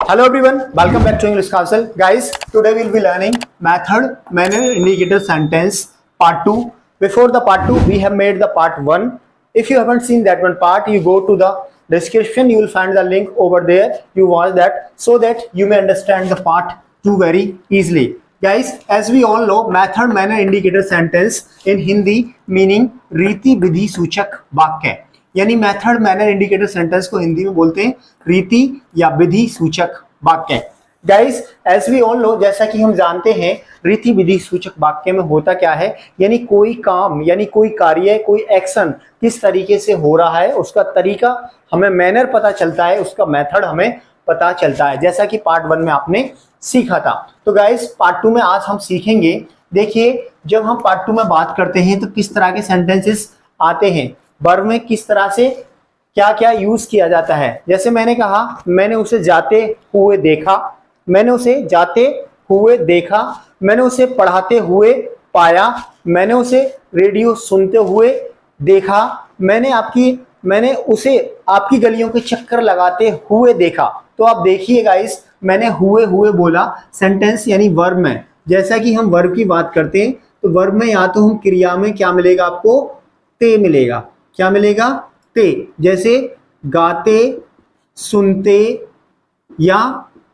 Hello everyone, welcome back to English Castle. Guys, today we'll be learning method, manner, indicator, sentence part 2. Before the part 2, we have made the part 1. If you haven't seen that one part, you go to the description, you will find the link over there. You watch that so that you may understand the part 2 very easily. Guys, as we all know, method, manner, indicator, sentence in Hindi meaning रीति विधि सूचक वाक्य, यानी method manner indicator sentence को हिंदी में बोलते हैं रीति या विधि सूचक वाक्य। Guys, as we all know, जैसा कि हम जानते हैं रीति विधि सूचक वाक्य में होता क्या है, यानी कोई काम यानी कोई कार्य, कोई एक्शन किस तरीके से हो रहा है, उसका तरीका हमें मैनर पता चलता है, उसका मेथड हमें पता चलता है, जैसा कि पार्ट 1 में आपने सीखा था। तो गाइस, पार्ट 2 में आज हम सीखेंगे। देखिए, जब हम पार्ट 2 में बात करते हैं तो किस तरह के सेंटेंसेस आते हैं, वर्ब में किस तरह से क्या क्या यूज किया जाता है। जैसे मैंने कहा, मैंने उसे जाते हुए देखा, मैंने उसे जाते हुए देखा, मैंने उसे पढ़ाते हुए पाया, मैंने उसे रेडियो सुनते हुए देखा, मैंने उसे आपकी गलियों के चक्कर लगाते हुए देखा। तो आप देखिए गाइस, मैंने हुए हुए बोला सेंटेंस यानी वर्ब में। जैसा कि हम वर्ब की बात करते हैं तो वर्ब में या तो हम क्रिया में क्या मिलेगा, आपको ते मिलेगा। क्या मिलेगा? ते। जैसे गाते, सुनते या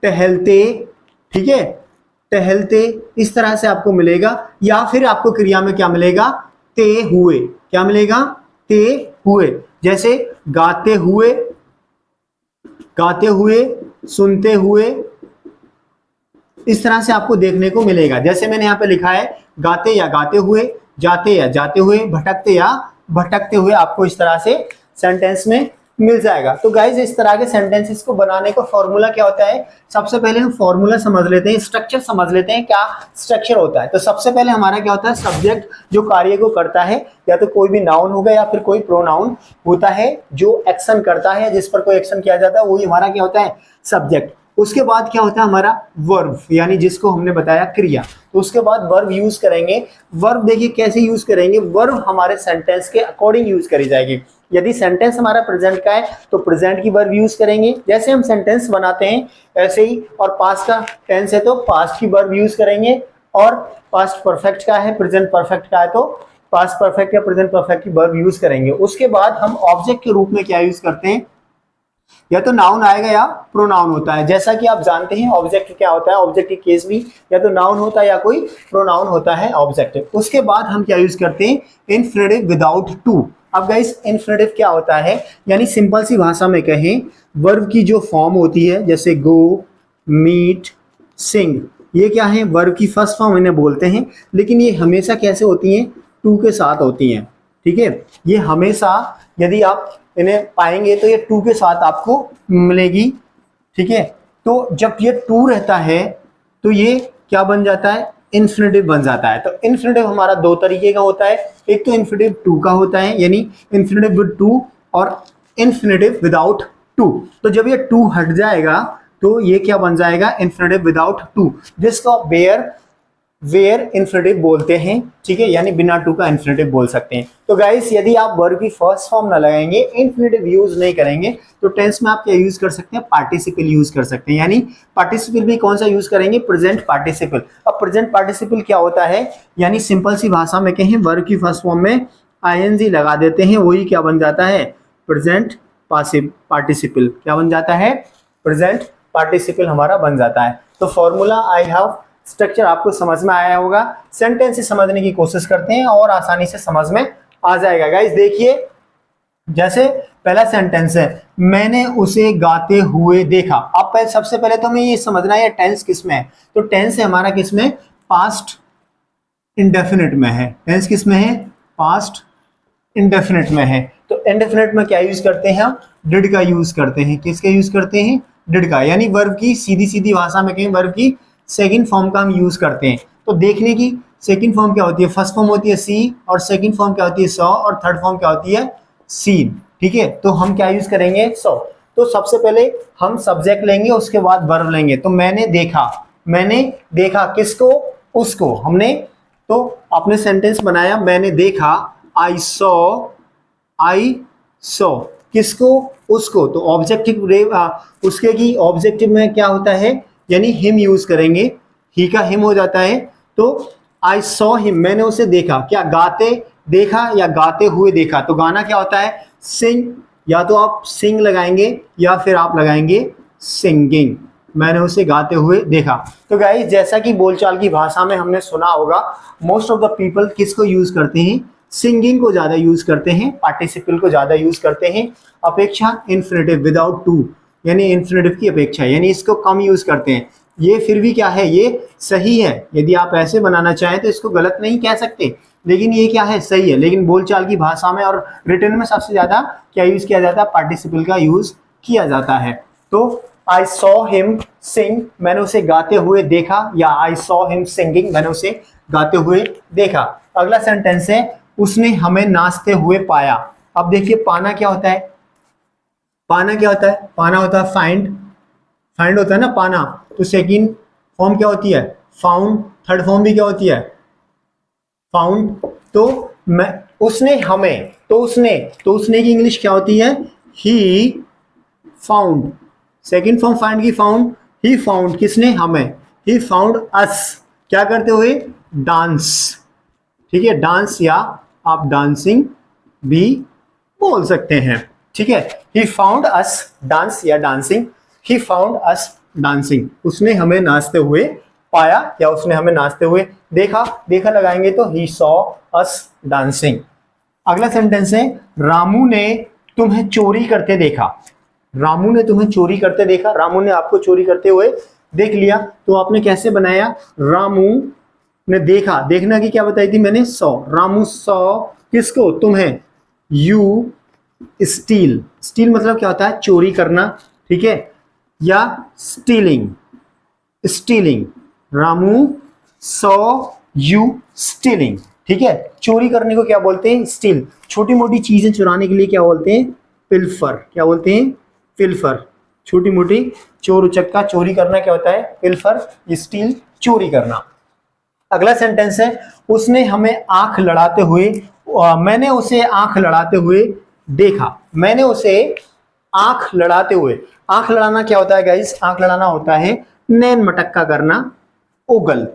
टहलते, ठीक है, टहलते, इस तरह से आपको मिलेगा। या फिर आपको क्रिया में क्या मिलेगा? ते हुए। क्या मिलेगा? ते हुए। जैसे गाते हुए, गाते हुए, सुनते हुए, इस तरह से आपको देखने को मिलेगा। जैसे मैंने यहाँ पे लिखा है गाते या गाते हुए, जाते या जाते हुए, भटकते या भटकते हुए, आपको इस तरह से सेंटेंस में मिल जाएगा। तो गाइज, इस तरह के सेंटेंसेस को बनाने का फॉर्मूला क्या होता है, सबसे पहले हम फॉर्मूला समझ लेते हैं, स्ट्रक्चर समझ लेते हैं, क्या स्ट्रक्चर होता है। तो सबसे पहले हमारा क्या होता है, सब्जेक्ट जो कार्य को करता है, या तो कोई भी नाउन होगा या फिर कोई प्रोनाउन होता है जो एक्शन करता है, जिस पर कोई एक्शन किया जाता है, वही हमारा क्या होता है, सब्जेक्ट। उसके बाद क्या होता है हमारा वर्ब, यानी जिसको हमने बताया क्रिया। तो उसके बाद वर्ब यूज करेंगे। वर्ब देखिए कैसे यूज करेंगे, वर्ब हमारे सेंटेंस के अकॉर्डिंग यूज करी जाएगी। यदि सेंटेंस हमारा प्रेजेंट का है तो प्रेजेंट की वर्ब यूज करेंगे, जैसे हम सेंटेंस बनाते हैं ऐसे ही। और पास्ट का टेंस है तो पास्ट की वर्ब यूज करेंगे, और पास्ट परफेक्ट का है, प्रेजेंट परफेक्ट का है तो पास्ट परफेक्ट या प्रेजेंट परफेक्ट की वर्ब यूज करेंगे। उसके बाद हम ऑब्जेक्ट के रूप में क्या यूज करते हैं, या तो नाउन आएगा या प्रोनाउन होता है। जैसा कि आप जानते हैं ऑब्जेक्ट क्या होता है, ऑब्जेक्ट के केस भी या तो नाउन होता है या कोई प्रोनाउन होता है ऑब्जेक्ट। उसके बाद हम क्या यूज करते हैं, इन्फिनिटिव विदाउट टू। अब गाइस, इन्फिनिटिव क्या होता है, यानी सिंपल सी भाषा में कहें, वर्ब की जो फॉर्म होती है, जैसे गो, मीट, सिंग, ये क्या है, वर्ब की फर्स्ट फॉर्म इन्हें बोलते हैं। लेकिन ये हमेशा कैसे होती हैं, टू के साथ होती हैं, ठीक है। ये हमेशा यदि आप इन्हें पाएंगे तो ये टू के साथ आपको मिलेगी, ठीक है। तो जब ये टू रहता है तो ये क्या बन जाता है, इन्फिनिटिव बन जाता है। तो इन्फिनिटिव हमारा दो तरीके का होता है, एक तो इन्फिनिटिव टू का होता है, यानी इन्फिनिटिव विद टू, और इन्फिनिटिव विदाउट टू। तो जब ये टू हट जाएगा तो ये क्या बन जाएगा, इन्फिनिटिव विदाउट टू, जिसको वेयर इन्फिनिटिव बोलते हैं, ठीक है, यानी बिना टू का इन्फिनिटिव बोल सकते हैं। तो गाइस, यदि आप वर्ब की फर्स्ट फॉर्म ना लगाएंगे, इन्फिनिटिव यूज नहीं करेंगे, तो टेंस में आप क्या यूज कर सकते हैं, पार्टिसिपल यूज कर सकते हैं। यानी पार्टिसिपल भी कौन सा यूज करेंगे, प्रेजेंट पार्टिसिपल। अब प्रेजेंट पार्टिसिपल क्या होता है, यानी सिंपल सी भाषा में कहें, वर्ब की फर्स्ट फॉर्म में आईएनजी लगा देते हैं, वही क्या बन जाता है, प्रेजेंट पार्टिसिपल। क्या बन जाता है, प्रेजेंट पार्टिसिपल हमारा बन जाता है। तो फॉर्मूला आई हैव स्ट्रक्चर आपको समझ में आया होगा। सेंटेंस से समझने की कोशिश करते हैं और आसानी से समझ में आ जाएगा। गाइस देखिए, जैसे पहला सेंटेंस है, मैंने उसे गाते हुए देखा। अब सबसे पहले तो हमें ये समझना है टेंस किस में है। तो टेंस है हमारा किस में, पास्ट इंडेफिनिट में है। टेंस किस में है, पास्ट इंडेफिनिट में है। तो इंडेफिनिट में क्या यूज करते हैं हम, डिड का यूज करते हैं। किसका यूज करते हैं, डिड का, यानी वर्ब की सीधी सीधी भाषा में कहें, वर्ब की सेकंड फॉर्म का हम यूज करते हैं। तो देखने की सेकंड फॉर्म क्या होती है, फर्स्ट फॉर्म होती है सी, और सेकंड फॉर्म क्या होती है, सॉ, और थर्ड फॉर्म क्या होती है, सीन, ठीक है। तो हम क्या यूज करेंगे, सॉ। तो सबसे पहले हम सब्जेक्ट लेंगे, उसके बाद वर्ब लेंगे। तो मैंने देखा किसको, उसको। हमने तो अपने सेंटेंस बनाया, मैंने देखा, आई सॉ, किसको? उसको। तो ऑब्जेक्टिव उसके की ऑब्जेक्टिव में क्या होता है, यानी हिम यूज करेंगे, ही का हिम हो जाता है। तो आई सॉ हिम, मैंने उसे देखा, क्या गाते देखा या गाते हुए देखा? तो गाना क्या होता है? सिंग। या तो आप सिंग लगाएंगे या फिर आप लगाएंगे सिंगिंग। मैंने उसे गाते हुए देखा। तो गाइस जैसा कि बोलचाल की भाषा में हमने सुना होगा, मोस्ट ऑफ द पीपल किसको यूज करते हैं? सिंगिंग को ज्यादा यूज करते हैं, पार्टिसिपल को ज्यादा यूज करते हैं, अपेक्षा इन्फिनेटिव विदाउट टू, यानी इन्फिनेटिव की अपेक्षा, यानी इसको कम यूज करते हैं। ये फिर भी क्या है, ये सही है। यदि आप ऐसे बनाना चाहें तो इसको गलत नहीं कह सकते, लेकिन ये क्या है, सही है। लेकिन बोलचाल की भाषा में और रिटन में सबसे ज्यादा क्या यूज किया जाता है? पार्टिसिपल का यूज किया जाता है। तो आई सॉ हिम सिंग, मैंने उसे गाते हुए देखा, या आई सॉ हिम सिंगिंग, मैंने उसे गाते हुए देखा। अगला सेंटेंस है, उसने हमें नाचते हुए पाया। अब देखिए पाना क्या होता है? पाना क्या होता है? पाना होता है फाइंड। फाइंड होता है ना पाना। तो सेकंड फॉर्म क्या होती है? फाउंड। थर्ड फॉर्म भी क्या होती है? फाउंड। तो मैं, उसने हमें, तो उसने की इंग्लिश क्या होती है? He found. Second form find की फाउंड, ही फाउंड, किसने? हमें। ही फाउंड अस, क्या करते हुए? डांस। ठीक है, डांस, या आप डांसिंग भी बोल सकते हैं। ठीक है, ही फाउंड अस डांस या dancing, he found us dancing, उसने हमें नाचते हुए पाया या उसने हमें नाचते हुए देखा। देखा लगाएंगे तो ही सॉ अस डांसिंग। अगला सेंटेंस है, रामू ने तुम्हें चोरी करते देखा। रामू ने तुम्हें चोरी करते देखा, रामू ने आपको चोरी करते हुए देख लिया। तो आपने कैसे बनाया? रामू ने देखा, देखना की क्या बताई थी मैंने? सॉ। रामू सॉ किसको? तुम्हें। You steel. स्टील मतलब क्या होता है? चोरी करना। ठीक है, या stealing. Stealing, Ramu saw you stealing. ठीक है, चोरी करने को क्या बोलते हैं? स्टील। छोटी मोटी चीजें चुराने के लिए क्या बोलते हैं? पिल्फर। क्या बोलते हैं? पिल्फर। छोटी मोटी चोर उचक्का चोरी करना क्या होता है? पिल्फर। स्टील, चोरी करना। अगला सेंटेंस है, उसने हमें आंख लड़ाते हुए, मैंने उसे आंख लड़ाते हुए देखा। मैंने उसे आंख लड़ाते हुए, आंख लड़ाना क्या होता है गाइस? आंख लड़ाना होता है नैन मटक्का करना, ओगल।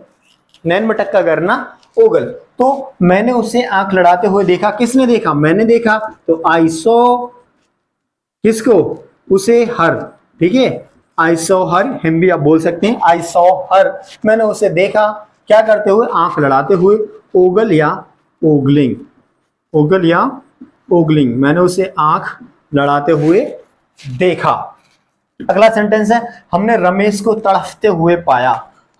नैन मटक्का करना, ओगल। तो मैंने उसे आंख लड़ाते हुए देखा, किसने देखा? मैंने देखा। तो आई सॉ किसको? उसे, हर। ठीक है, आई सॉ हर, हम भी आप बोल सकते हैं आई सॉ हर, मैंने उसे देखा, क्या करते हुए? आंख लड़ाते हुए, ओगल या ओगलिंग। ओगल या ओगलिंग, मैंने उसे आंख लड़ाते हुए देखा। अगला सेंटेंस है, हमने रमेश को तड़फते हुए पाया।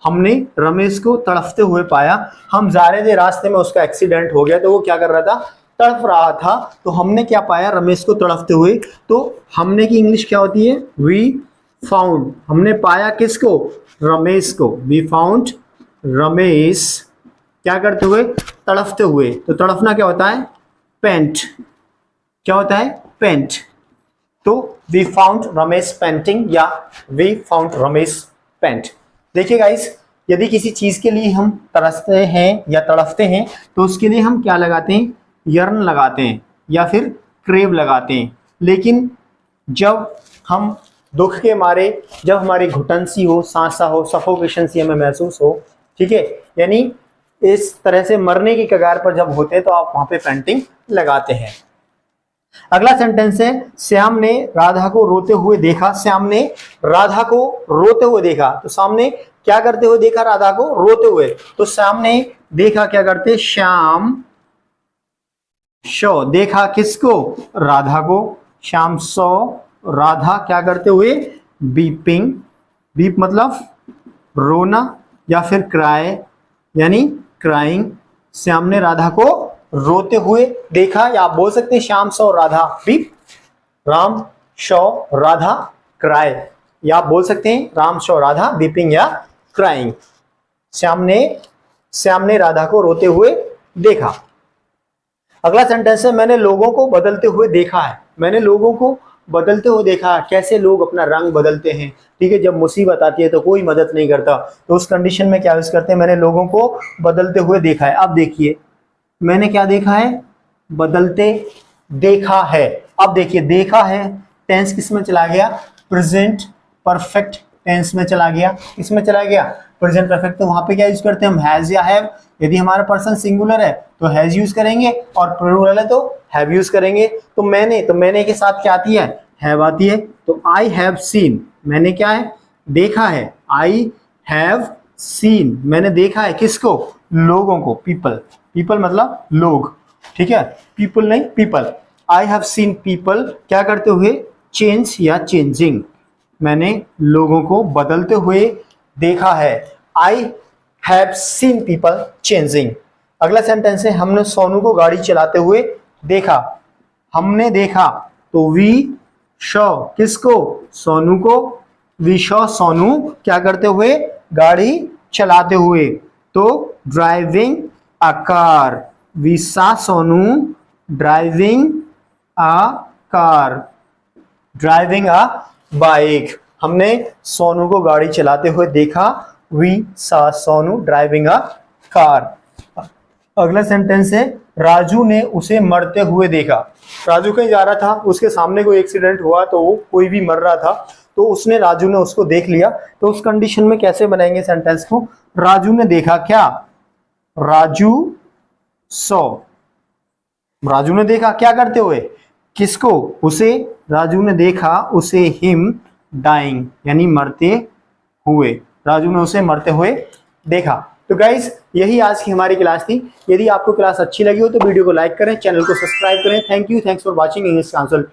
हमने रमेश को तड़फते हुए पाया। हम जा रहे थे, रास्ते में उसका एक्सीडेंट हो गया, तो वो क्या कर रहा था? तड़फ रहा था। तो हमने क्या पाया? रमेश को तड़फते हुए। तो हमने की इंग्लिश क्या होती है? We found. हमने पाया किसको? रमेश को। वी फाउंड रमेश, क्या करते हुए? तड़फते हुए। तो तड़फना क्या होता है? पेंट। क्या होता है? पेंट। तो वी फाउंड रमेश पेंटिंग, या वी फाउंड रमेश पेंट। देखिए गाइस, यदि किसी चीज के लिए हम तरसते हैं या तड़फते हैं तो उसके लिए हम क्या लगाते हैं? यर्न लगाते हैं या फिर क्रेव लगाते हैं। लेकिन जब हम दुख के मारे, जब हमारी घुटन सी हो, सांसा हो, सफोकेशन सी हमें महसूस हो, ठीक है, यानी इस तरह से मरने की कगार पर जब होते हैं तो आप वहां पे पेंटिंग लगाते हैं। अगला सेंटेंस है, श्याम ने राधा को रोते हुए देखा। श्याम ने राधा को रोते हुए देखा। तो सामने क्या करते हुए देखा? राधा को रोते हुए। तो श्याम ने देखा, क्या करते? श्याम शो, देखा किसको? राधा को। श्याम सो राधा, क्या करते हुए? बीपिंग। बीप मतलब रोना या फिर क्राई, यानी क्राइंग। श्याम ने राधा को रोते हुए देखा, या आप बोल सकते हैं Shyam saw Radha weep, Ram saw Radha cry, या आप बोल सकते हैं राम शो राधा बीपिंग या क्राइंग। श्याम ने राधा को रोते हुए देखा। अगला सेंटेंस है, मैंने लोगों को बदलते हुए देखा है। मैंने लोगों को बदलते हुए देखा। कैसे लोग अपना रंग बदलते हैं, ठीक है, जब मुसीबत आती है तो कोई मदद नहीं करता, तो उस कंडीशन में क्या यूज करते हैं? मैंने लोगों को बदलते हुए देखा है। अब देखिए, मैंने क्या देखा है? बदलते देखा है। अब देखिए देखा है टेंस किस में चला गया, प्रेजेंट परफेक्ट टेंस में चला गया, किसमें चला गया, प्रेजेंट परफेक्ट। तो वहां पे क्या यूज करते हैं हम, हैज या हैव। यदि हमारा पर्सन सिंगुलर है तो हैज यूज करेंगे और प्लूरल है तो हैव यूज करेंगे। तो मैंने के साथ क्या आती है, हैव आती है। तो आई हैव सीन, मैंने क्या है, देखा है। आई हैव सीन, मैंने देखा है किसको, लोगों को, पीपल। पीपल मतलब लोग, ठीक है, पीपल नहीं people. I have seen people क्या करते हुए, चेंज या चेंजिंग, मैंने लोगों को बदलते हुए देखा है। I have seen people changing. अगला सेंटेंस है हमने सोनू को गाड़ी चलाते हुए देखा। हमने देखा तो वी शॉ किसको, सोनू को। वी शॉ सोनू क्या करते हुए, गाड़ी चलाते हुए। तो driving a car, we saw Sonu driving a car, driving a bike. हमने सोनू को गाड़ी चलाते हुए देखा, we saw Sonu driving a car. अगला सेंटेंस है राजू ने उसे मरते हुए देखा। राजू कहीं जा रहा था, उसके सामने कोई एक्सीडेंट हुआ तो वो कोई भी मर रहा था, तो उसने राजू ने उसको देख लिया। तो उस कंडीशन में कैसे बनाएंगे सेंटेंस को, राजू ने देखा क्या, राजू सॉ, राजू ने देखा क्या करते हुए, किसको, उसे। राजू ने देखा उसे, हिम डाइंग यानी मरते हुए, राजू ने उसे मरते हुए देखा। तो गाइस यही आज की हमारी क्लास थी। यदि आपको क्लास अच्छी लगी हो तो वीडियो को लाइक करें, चैनल को सब्सक्राइब करें। Thank you, thanks for watching English council.